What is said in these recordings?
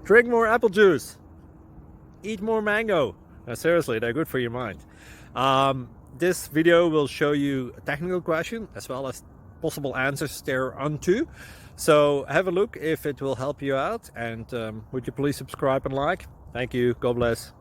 Drink more apple juice. Eat more mango. Seriously, they're good for your mind. This video will show you a technical question as well as possible answers thereunto. So have a look if it will help you out, and would you please subscribe and like? Thank you. God bless.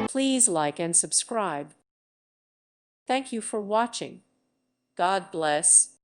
Please like and subscribe. Thank you for watching. God bless.